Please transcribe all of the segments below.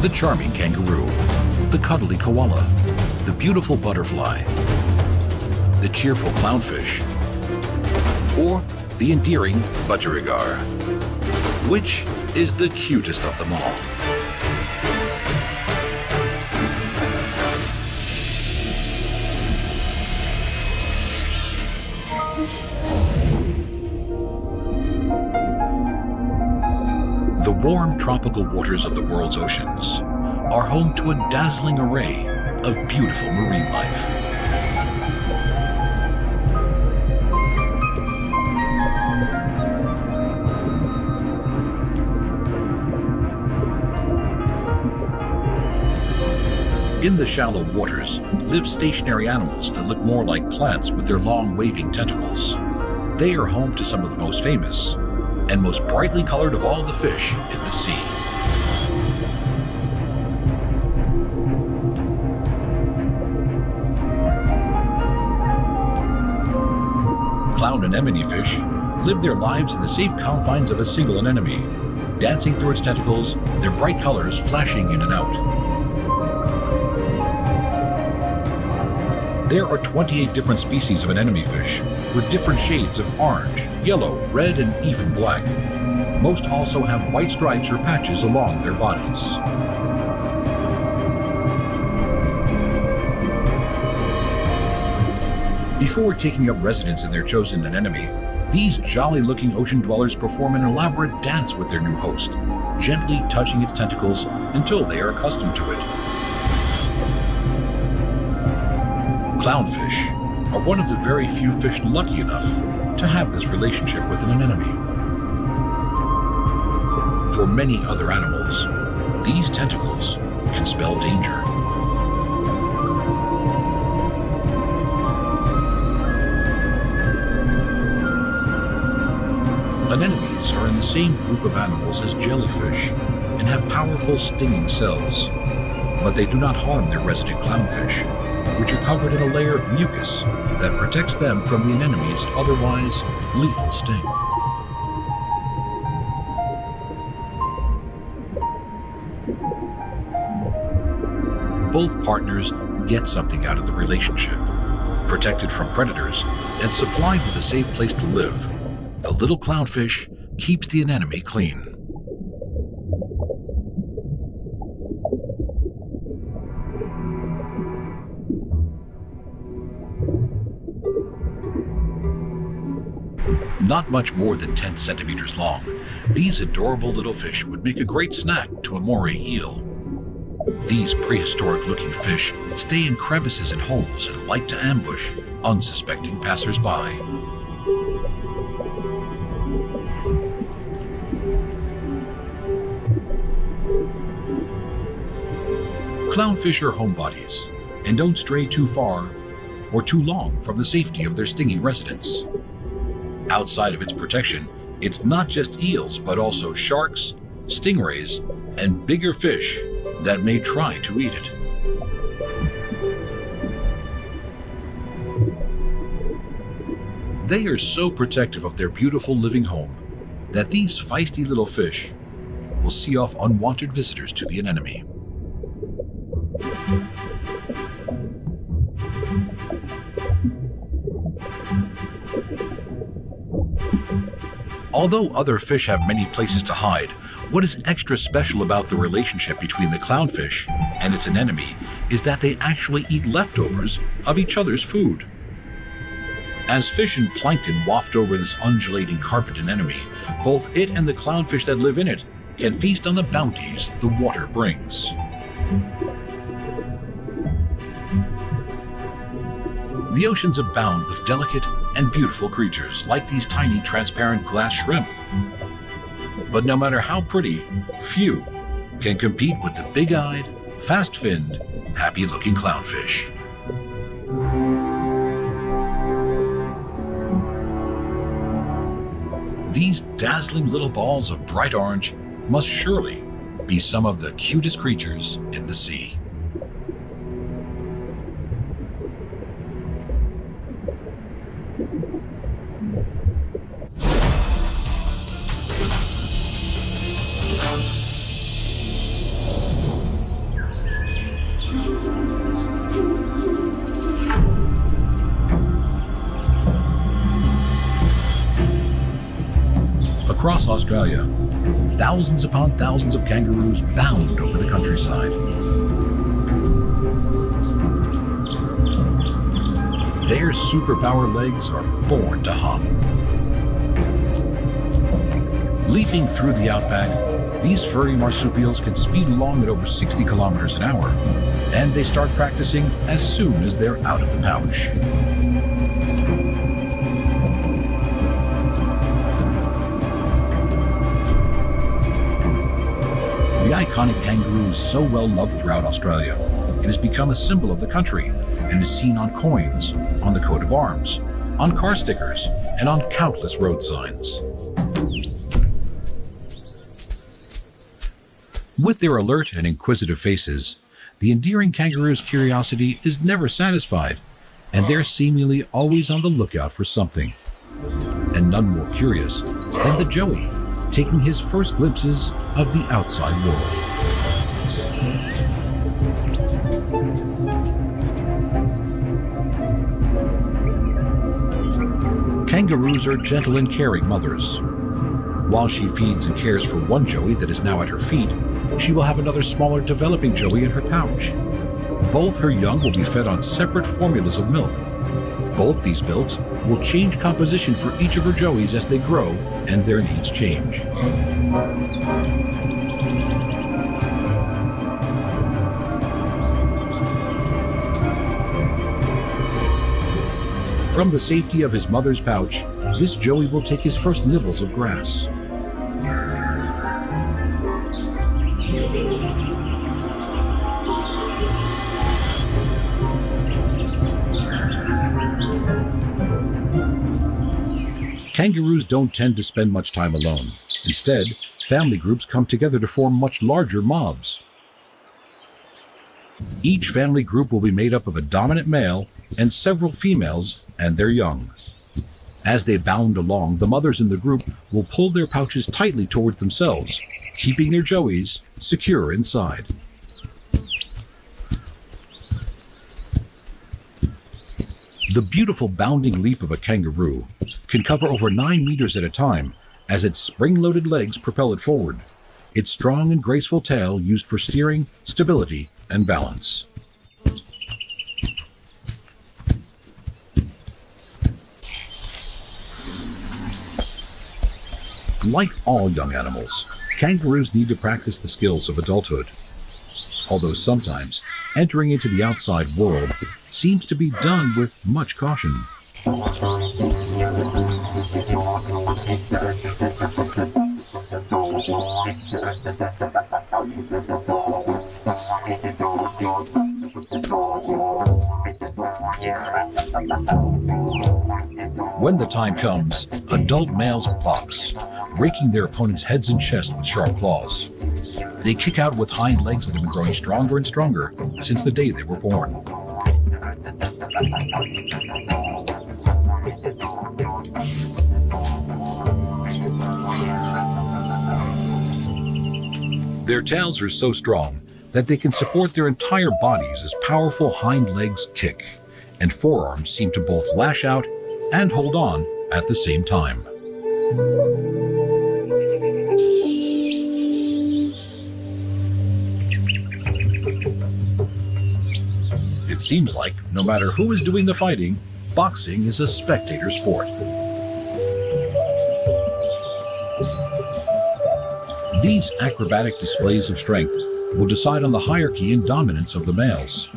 the charming kangaroo, the cuddly koala, the beautiful butterfly, the cheerful clownfish, or the endearing budgies? Which is the cutest of them all? The warm tropical waters of the world's oceans are home to a dazzling array of beautiful marine life. In the shallow waters live stationary animals that look more like plants with their long waving tentacles. They are home to some of the most famous and most brightly colored of all the fish in the sea. Clown anemone fish live their lives in the safe confines of a single anemone, dancing through its tentacles, their bright colors flashing in and out. There are 28 different species of anemone fish, with different shades of orange, yellow, red, and even black. Most also have white stripes or patches along their bodies. Before taking up residence in their chosen anemone, these jolly-looking ocean dwellers perform an elaborate dance with their new host, gently touching its tentacles until they are accustomed to it. Clownfish are one of the very few fish lucky enough to have this relationship with an anemone. For many other animals, these tentacles can spell danger. Anemones are in the same group of animals as jellyfish and have powerful stinging cells, but they do not harm their resident clownfish, which are covered in a layer of mucus that protects them from the anemone's otherwise lethal sting. Both partners get something out of the relationship. Protected from predators and supplied with a safe place to live, the little clownfish keeps the anemone clean. Not much more than 10 centimeters long, these adorable little fish would make a great snack to a moray eel. These prehistoric-looking fish stay in crevices and holes and like to ambush unsuspecting passers-by. Clownfish are homebodies and don't stray too far or too long from the safety of their stinging residence. Outside of its protection, it's not just eels, but also sharks, stingrays, and bigger fish that may try to eat it. They are so protective of their beautiful living home that these feisty little fish will see off unwanted visitors to the anemone. Although other fish have many places to hide, what is extra special about the relationship between the clownfish and its anemone is that they actually eat leftovers of each other's food. As fish and plankton waft over this undulating carpet anemone, both it and the clownfish that live in it can feast on the bounties the water brings. The oceans abound with delicate and beautiful creatures like these tiny transparent glass shrimp. But no matter how pretty, few can compete with the big-eyed, fast-finned, happy-looking clownfish. These dazzling little balls of bright orange must surely be some of the cutest creatures in the sea. across Australia, thousands upon thousands of kangaroos bound over the countryside. Their superpower legs are born to hop. Leaping through the outback, these furry marsupials can speed along at over 60 kilometers an hour, and they start practicing as soon as they're out of the pouch. The iconic kangaroo is so well loved throughout Australia, it has become a symbol of the country and is seen on coins, on the coat of arms, on car stickers, and on countless road signs. With their alert and inquisitive faces, the endearing kangaroo's curiosity is never satisfied, and they're seemingly always on the lookout for something. And none more curious than the joey, taking his first glimpses of the outside world. Kangaroos are gentle and caring mothers. While she feeds and cares for one joey that is now at her feet, she will have another smaller developing joey in her pouch. Both her young will be fed on separate formulas of milk. Both these milks will change composition for each of her joeys as they grow and their needs change. From the safety of his mother's pouch, this joey will take his first nibbles of grass. Kangaroos don't tend to spend much time alone. Instead, family groups come together to form much larger mobs. Each family group will be made up of a dominant male and several females and their young. As they bound along, the mothers in the group will pull their pouches tightly toward themselves, keeping their joeys secure inside. The beautiful bounding leap of a kangaroo can cover over 9 meters at a time as its spring-loaded legs propel it forward, its strong and graceful tail used for steering, stability, and balance. Like all young animals, kangaroos need to practice the skills of adulthood. Although sometimes entering into the outside world seems to be done with much caution. When the time comes, adult males box, raking their opponents' heads and chests with sharp claws. They kick out with hind legs that have been growing stronger and stronger since the day they were born. Their tails are so strong that they can support their entire bodies as powerful hind legs kick, and forearms seem to both lash out and hold on at the same time. It seems like no matter who is doing the fighting, boxing is a spectator sport. These acrobatic displays of strength will decide on the hierarchy and dominance of the males.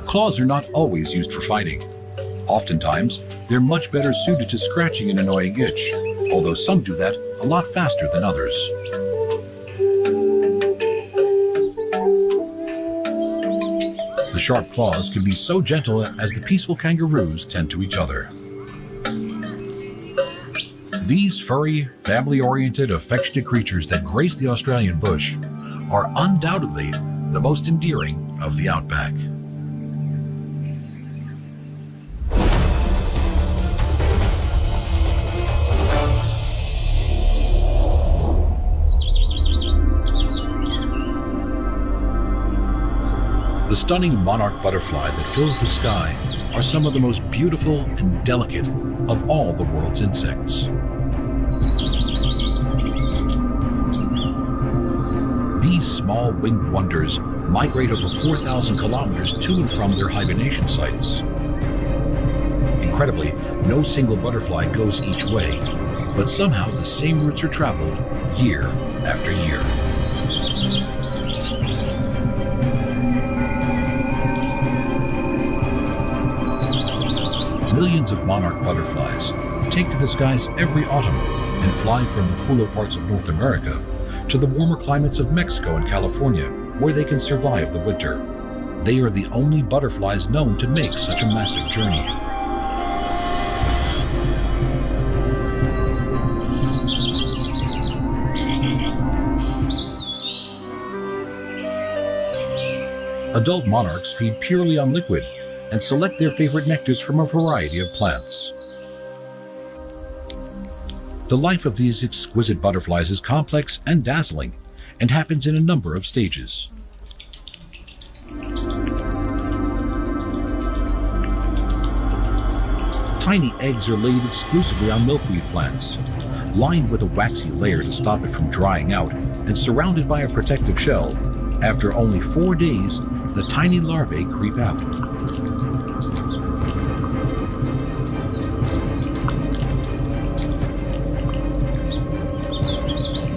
Claws are not always used for fighting. Oftentimes, they're much better suited to scratching an annoying itch, although some do that a lot faster than others. The sharp claws can be so gentle as the peaceful kangaroos tend to each other. These furry, family-oriented, affectionate creatures that grace the Australian bush are undoubtedly the most endearing of the outback. The The stunning monarch butterfly that fills the sky are some of the most beautiful and delicate of all the world's insects. These small winged wonders migrate over 4,000 kilometers to and from their hibernation sites. Incredibly, no single butterfly goes each way, but somehow the same routes are traveled year after year. Millions of monarch butterflies take to the skies every autumn and fly from the cooler parts of North America to the warmer climates of Mexico and California, where they can survive the winter. They are the only butterflies known to make such a massive journey. Adult monarchs feed purely on liquid and select their favorite nectars from a variety of plants. The life of these exquisite butterflies is complex and dazzling and happens in a number of stages. Tiny eggs are laid exclusively on milkweed plants, lined with a waxy layer to stop it from drying out and surrounded by a protective shell. After only 4 days, the tiny larvae creep out.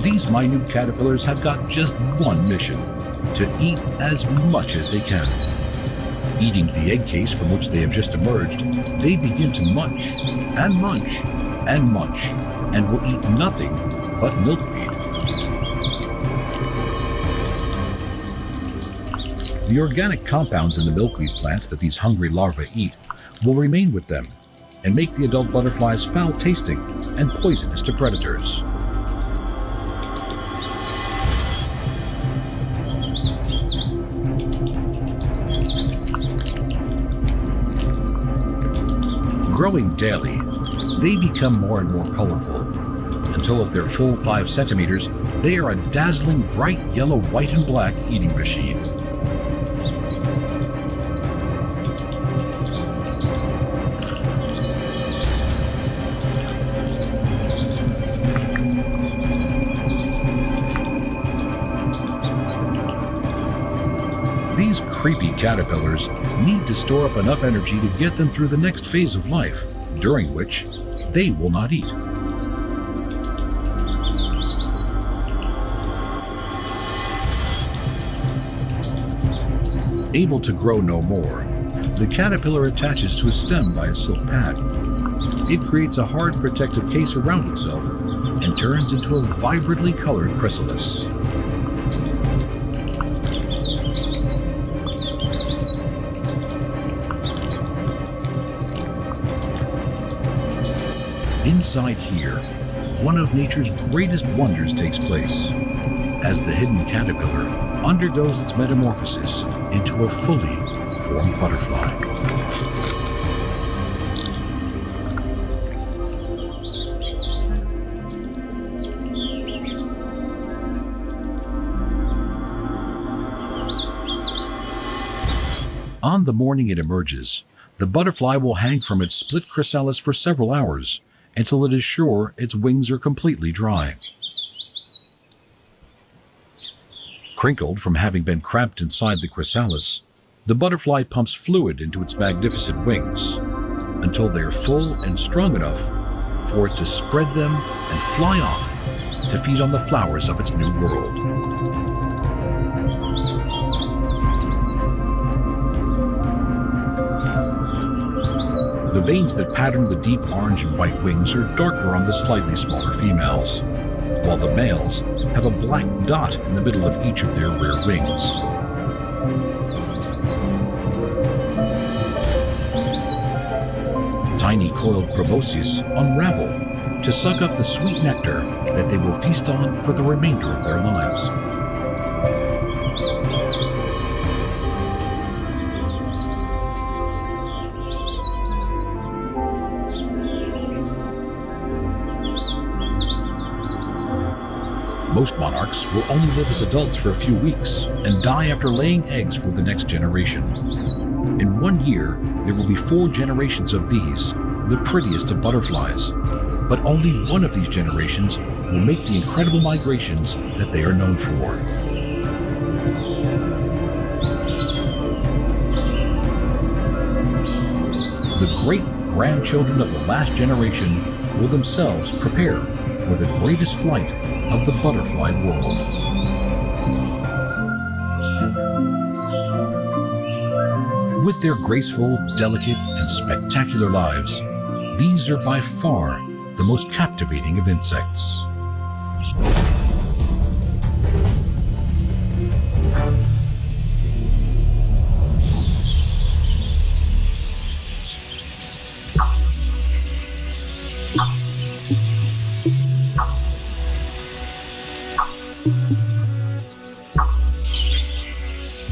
These minute caterpillars have got just one mission: to eat as much as they can. Eating the egg case from which they have just emerged, they begin to munch and munch and munch and will eat nothing but milkweed. The organic compounds in the milkweed plants that these hungry larvae eat will remain with them and make the adult butterflies foul-tasting and poisonous to predators. Growing daily, they become more and more colorful, until at their full 5 centimeters, they are a dazzling bright yellow, white, and black eating machine. These creepy caterpillars need to store up enough energy to get them through the next phase of life, during which they will not eat. Able to grow no more, the caterpillar attaches to a stem by a silk pad. It creates a hard protective case around itself and turns into a vibrantly colored chrysalis. Inside here, one of nature's greatest wonders takes place, as the hidden caterpillar undergoes its metamorphosis into a fully formed butterfly. On the morning it emerges, the butterfly will hang from its split chrysalis for several hours, until it is sure its wings are completely dry. Crinkled from having been cramped inside the chrysalis, the butterfly pumps fluid into its magnificent wings until they are full and strong enough for it to spread them and fly off to feed on the flowers of its new world. The veins that pattern the deep orange and white wings are darker on the slightly smaller females, while the males have a black dot in the middle of each of their rear wings. Tiny coiled proboscis unravel to suck up the sweet nectar that they will feast on for the remainder of their lives. Most monarchs will only live as adults for a few weeks and die after laying eggs for the next generation. In 1 year, there will be 4 generations of these, the prettiest of butterflies. But only one of these generations will make the incredible migrations that they are known for. The great-grandchildren of the last generation will themselves prepare for the greatest flight of the butterfly world. With their graceful, delicate, and spectacular lives, these are by far the most captivating of insects.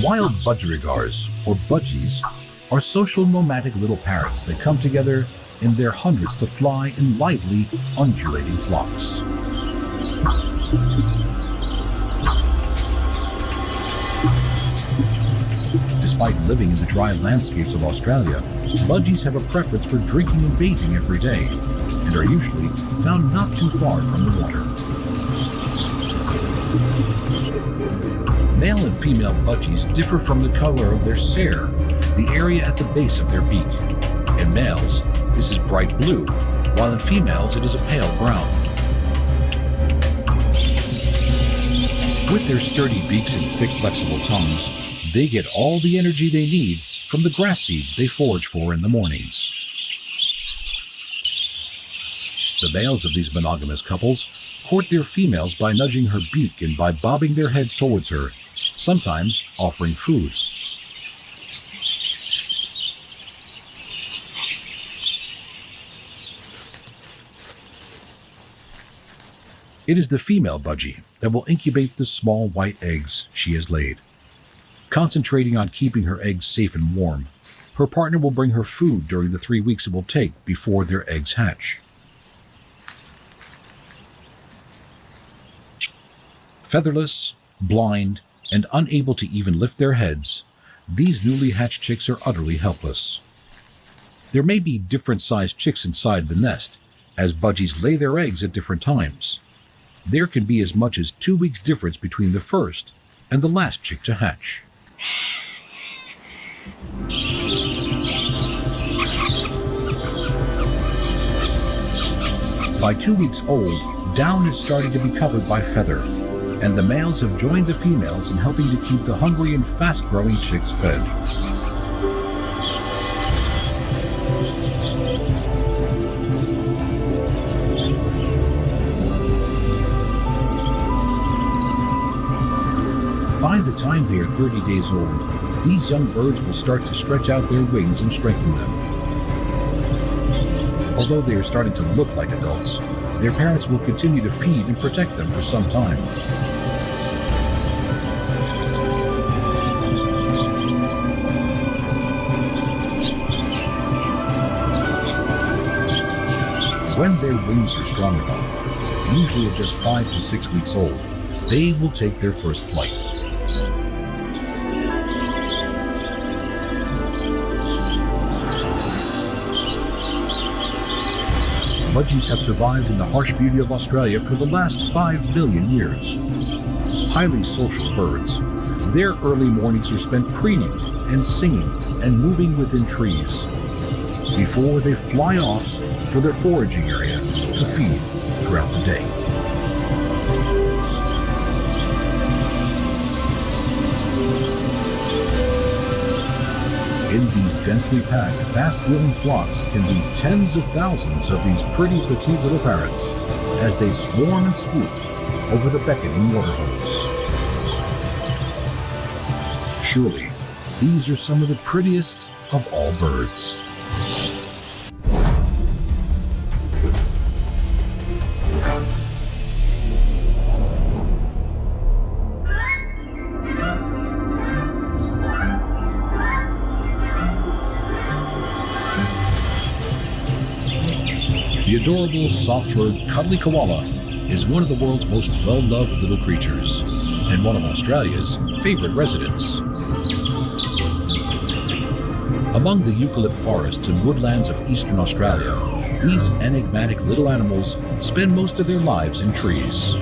Wild budgerigars, or budgies, are social nomadic little parrots that come together in their hundreds to fly in lively, undulating flocks. Despite living in the dry landscapes of Australia, budgies have a preference for drinking and bathing every day, and are usually found not too far from the water. Male and female budgies differ from the color of their cere, the area at the base of their beak. In males, this is bright blue, while in females it is a pale brown. With their sturdy beaks and thick, flexible tongues, they get all the energy they need from the grass seeds they forage for in the mornings. The males of these monogamous couples court their females by nudging her beak and by bobbing their heads towards her, sometimes offering food. It is the female budgie that will incubate the small white eggs she has laid. Concentrating on keeping her eggs safe and warm, her partner will bring her food during the 3 weeks it will take before their eggs hatch. Featherless, blind, and unable to even lift their heads, these newly hatched chicks are utterly helpless. There may be different-sized chicks inside the nest, as budgies lay their eggs at different times. There can be as much as 2 weeks difference between the first and the last chick to hatch. By 2 weeks old, down is starting to be covered by feather, and the males have joined the females in helping to keep the hungry and fast-growing chicks fed. By the time they are 30 days old, these young birds will start to stretch out their wings and strengthen them. Although they are starting to look like adults, their parents will continue to feed and protect them for some time. When their wings are strong enough, usually at just 5 to 6 weeks old, they will take their first flight. Budgies have survived in the harsh beauty of Australia for the last 5 billion years. Highly social birds, their early mornings are spent preening and singing and moving within trees before they fly off for their foraging area to feed throughout the day. In these densely packed, fast-wheeling flocks can be tens of thousands of these pretty petite little parrots as they swarm and swoop over the beckoning water holes. Surely, these are some of the prettiest of all birds. The adorable, soft-furred, cuddly koala is one of the world's most well-loved little creatures and one of Australia's favorite residents. Among the eucalypt forests and woodlands of eastern Australia, these enigmatic little animals spend most of their lives in trees.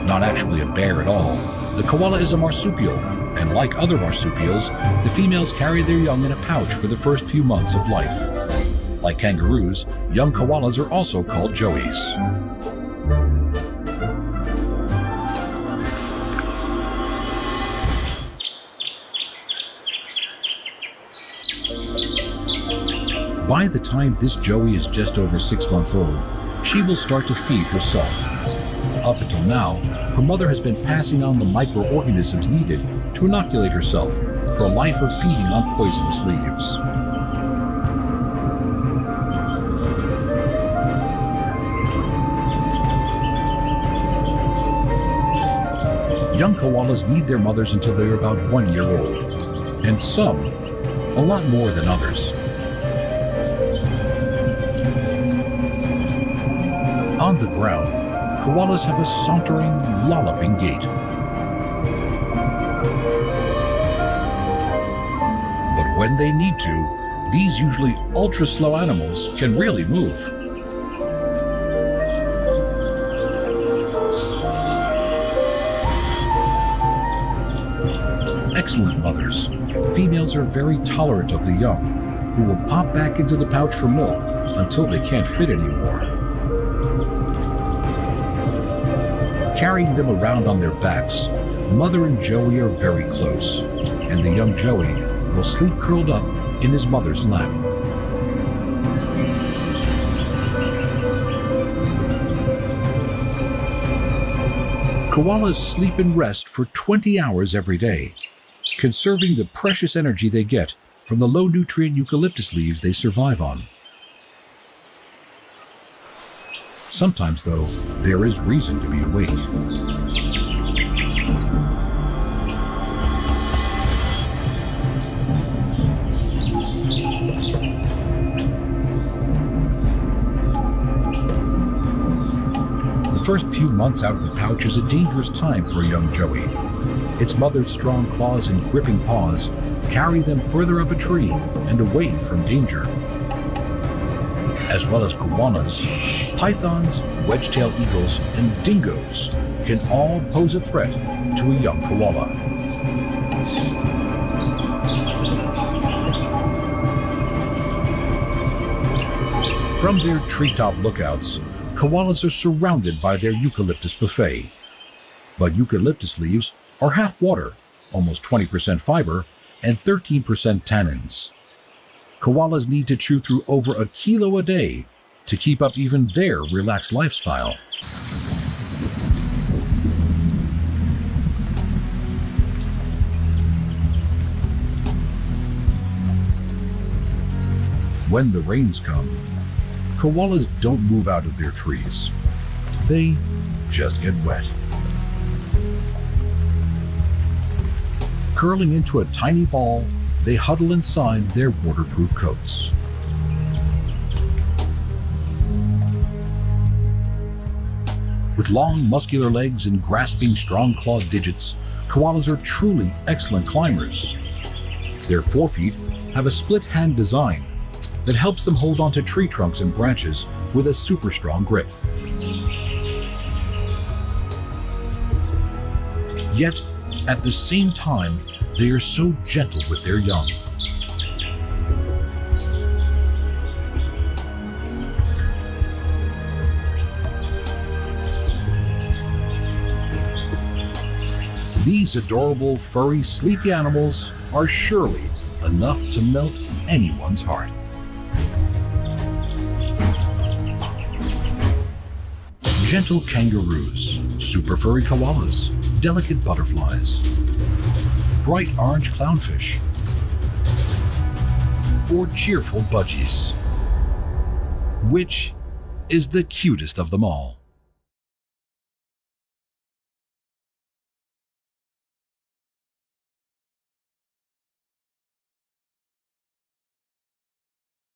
Not actually a bear at all, the koala is a marsupial, and like other marsupials, the females carry their young in a pouch for the first few months of life. Like kangaroos, young koalas are also called joeys. By the time this joey is just over 6 months old, she will start to feed herself. Up until now, her mother has been passing on the microorganisms needed to inoculate herself for a life of feeding on poisonous leaves. Young koalas need their mothers until they are about 1 year old, and some a lot more than others. On the ground, koalas have a sauntering, lolloping gait. But when they need to, these usually ultra-slow animals can really move. Excellent mothers, females are very tolerant of the young, who will pop back into the pouch for milk until they can't fit anymore. Carrying them around on their backs, mother and joey are very close, and the young joey will sleep curled up in his mother's lap. Koalas sleep and rest for 20 hours every day, conserving the precious energy they get from the low-nutrient eucalyptus leaves they survive on. Sometimes, though, there is reason to be awake. The first few months out of the pouch is a dangerous time for a young joey. Its mother's strong claws and gripping paws carry them further up a tree and away from danger. As well as iguanas, pythons, wedge-tailed eagles, and dingoes can all pose a threat to a young koala. From their treetop lookouts, koalas are surrounded by their eucalyptus buffet. But eucalyptus leaves are half water, almost 20% fiber, and 13% tannins. Koalas need to chew through over 1 kilo a day to keep up even their relaxed lifestyle. When the rains come, koalas don't move out of their trees. They just get wet. Curling into a tiny ball, they huddle inside their waterproof coats. With long, muscular legs and grasping, strong-clawed digits, koalas are truly excellent climbers. Their forefeet have a split-hand design that helps them hold onto tree trunks and branches with a super strong grip. Yet, at the same time, they are so gentle with their young. These adorable, furry, sleepy animals are surely enough to melt anyone's heart. Gentle kangaroos, super furry koalas, delicate butterflies, bright orange clownfish, or cheerful budgies. Which is the cutest of them all?